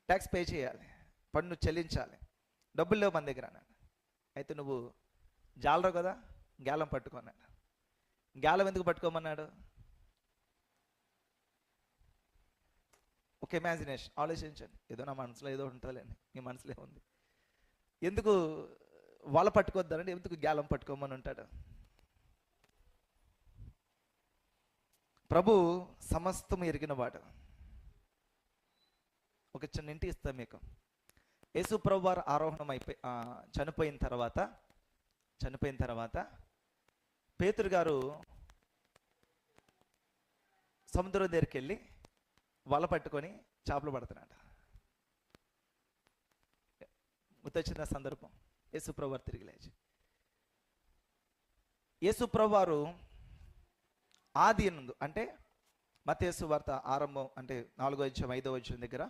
Tax pay చేయాలి, పన్ను చెల్లించాలి, డబ్బులు లేవు మన దగ్గర అన్నాడు. అయితే నువ్వు జాలరు కదా, గేలం పట్టుకున్నాడు. గేలం ఎందుకు పట్టుకోమన్నాడు? ఒక ఇమాజినేషన్, ఆలోచించండి. ఏదో నా మనసులో ఏదో ఉంటుందిలేండి, మీ మనసులో ఉంది. ఎందుకు వాళ్ళ పట్టుకోద్దానంటే ఎందుకు గేలం పట్టుకోమని ఉంటాడు? ప్రభు సమస్తం ఎరిగినవాడు. ఒక చిన్న ఇంటి ఇస్తాం మీకు. యేసు ప్రభు వారు ఆరోహణం చనిపోయిన తర్వాత పేతురు గారు సముద్రం దగ్గరికి వెళ్ళి వల పట్టుకొని చేపలు పడుతున్నాడు. గుర్తొచ్చిన సందర్భం, యేసు ప్రభు వారు తిరిగి లేచి, యేసు ప్రభు వారు ఆది నందు అంటే మత్తయి వార్త ఆరంభం అంటే 4వ అధ్యాయం 5వ వచనం దగ్గర